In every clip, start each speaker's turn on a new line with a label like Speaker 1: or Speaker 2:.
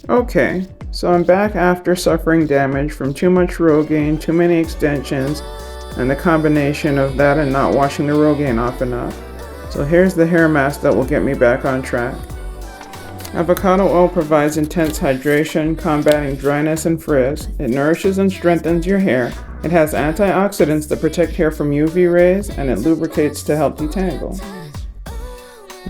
Speaker 1: Okay, so I'm back after suffering damage from too much Rogaine, too many extensions, and the combination of that and not washing the Rogaine off enough. So here's the hair mask that will get me back on track. Avocado oil provides intense hydration, combating dryness and frizz. It nourishes and strengthens your hair. It has antioxidants that protect hair from UV rays, and it lubricates to help detangle.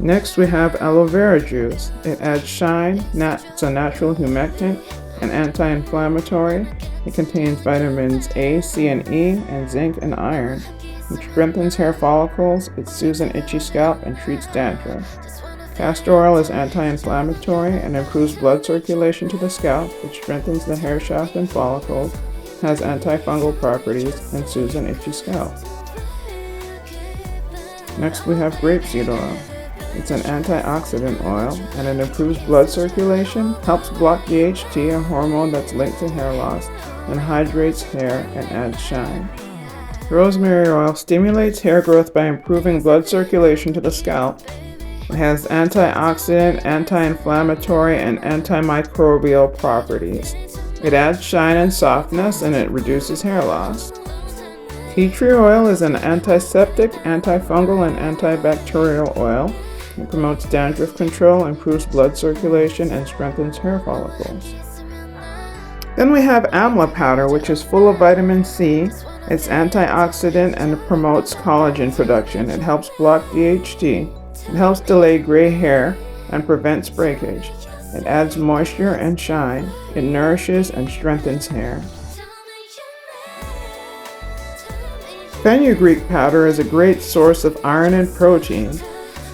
Speaker 1: Next we have aloe vera juice. It adds shine, it's a natural humectant and anti-inflammatory. It contains vitamins A, C, and E, and zinc and iron. It strengthens hair follicles, it soothes an itchy scalp, and treats dandruff. Castor oil is anti-inflammatory and improves blood circulation to the scalp. It strengthens the hair shaft and follicles, has antifungal properties, and soothes an itchy scalp. Next we have grapeseed oil. It's an antioxidant oil, and it improves blood circulation, helps block DHT, a hormone that's linked to hair loss, and hydrates hair and adds shine. Rosemary oil stimulates hair growth by improving blood circulation to the scalp. It has antioxidant, anti-inflammatory, and antimicrobial properties. It adds shine and softness, and it reduces hair loss. Tea tree oil is an antiseptic, antifungal, and antibacterial oil. It promotes dandruff control, improves blood circulation, and strengthens hair follicles. Then we have Amla powder, which is full of vitamin C. It's antioxidant and promotes collagen production. It helps block DHT. It helps delay gray hair and prevents breakage. It adds moisture and shine. It nourishes and strengthens hair. Fenugreek powder is a great source of iron and protein.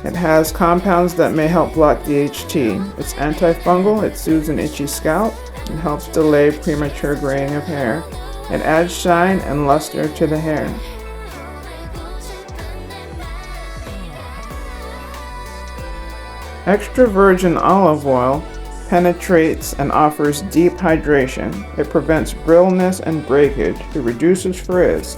Speaker 1: It has compounds that may help block DHT. It's antifungal, it soothes an itchy scalp, it helps delay premature graying of hair. It adds shine and luster to the hair. Extra virgin olive oil penetrates and offers deep hydration. It prevents brittleness and breakage. It reduces frizz.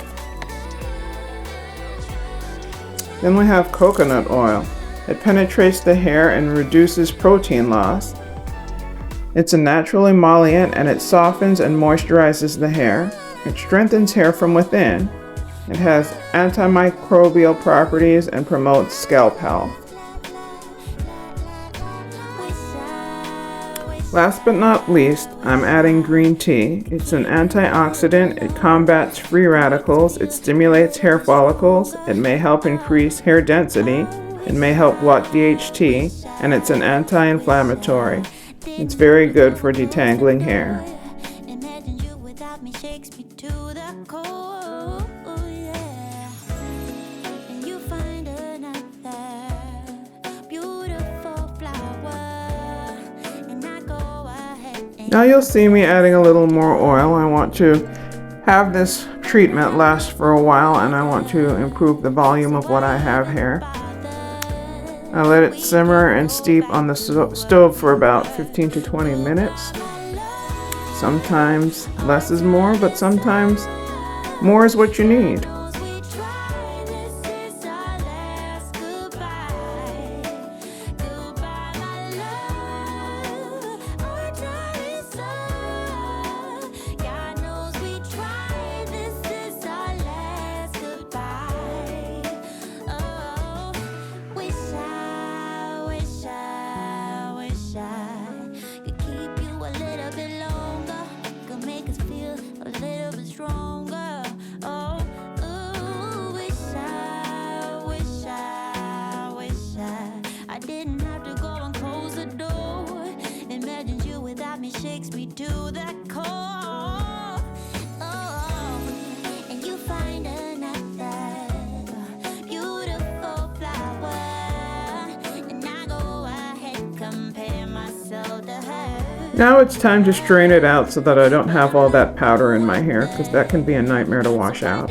Speaker 1: Then we have coconut oil. It penetrates the hair and reduces protein loss. It's a natural emollient, and it softens and moisturizes the hair. It strengthens hair from within. It has antimicrobial properties and promotes scalp health. Last but not least, I'm adding green tea. It's an antioxidant, it combats free radicals, it stimulates hair follicles, it may help increase hair density, it may help block DHT, and it's an anti-inflammatory. It's very good for detangling hair. Now you'll see me adding a little more oil. I want to have this treatment last for a while, and I want to improve the volume of what I have here. I let it simmer and steep on the stove for about 15 to 20 minutes. Sometimes less is more, but sometimes more is what you need.
Speaker 2: Shakes me to the core. Oh, and you find another beautiful flower, and I go ahead, compare myself to her.
Speaker 1: Now it's time to strain it out so that I don't have all that powder in my hair, because that can be a nightmare to wash out.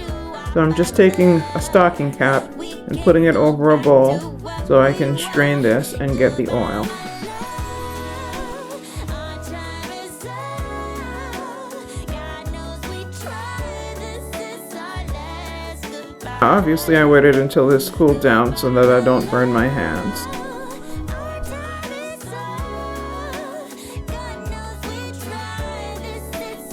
Speaker 1: So I'm just taking a stocking cap and putting it over a bowl so I can strain this and get the oil. Obviously I waited until this cooled down so that I don't burn my hands.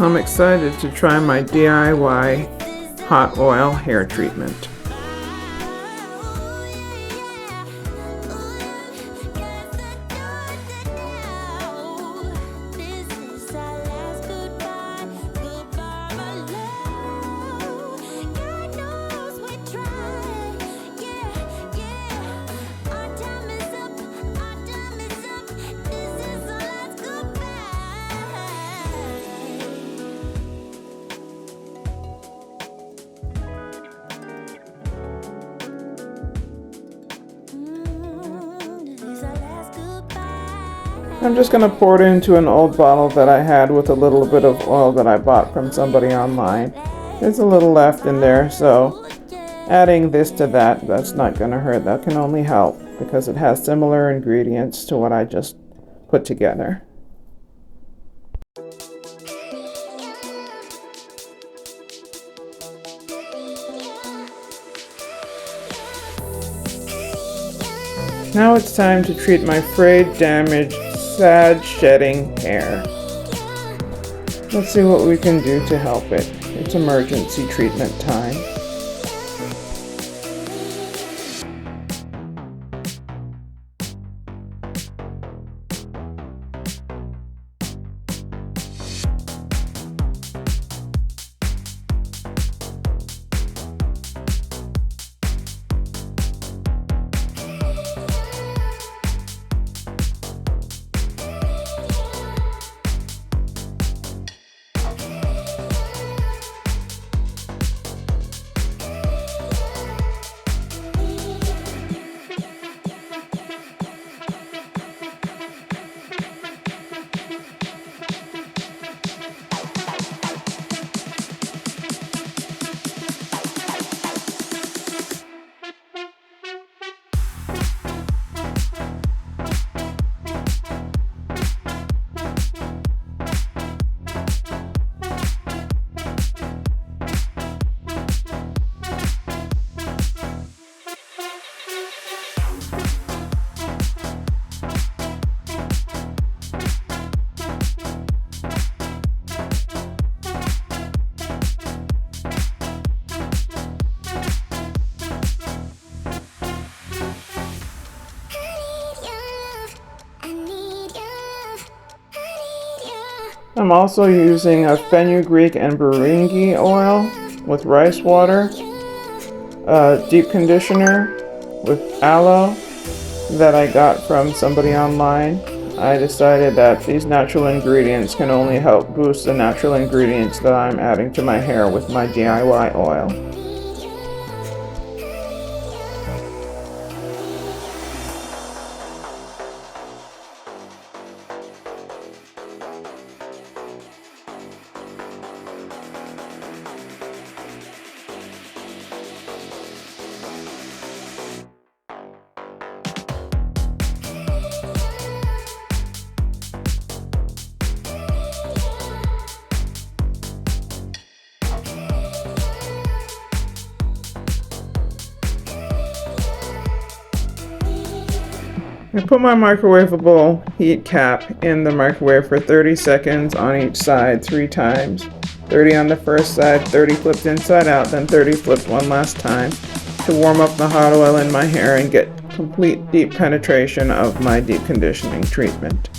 Speaker 1: I'm excited to try my DIY hot oil hair treatment. I'm just going to pour it into an old bottle that I had with a little bit of oil that I bought from somebody online. There's a little left in there, so adding this to that's not going to hurt. That can only help because it has similar ingredients to what I just put together. Now it's time to treat my frayed, damaged, sad, shedding hair. Let's see what we can do to help it. It's emergency treatment time. I'm also using a fenugreek and Beringi oil with rice water, a deep conditioner with aloe that I got from somebody online. I decided that these natural ingredients can only help boost the natural ingredients that I'm adding to my hair with my DIY oil. I put my microwavable heat cap in the microwave for 30 seconds on each side 3 times. 30 on the first side, 30 flipped inside out, then 30 flipped one last time to warm up the hot oil in my hair and get complete deep penetration of my deep conditioning treatment.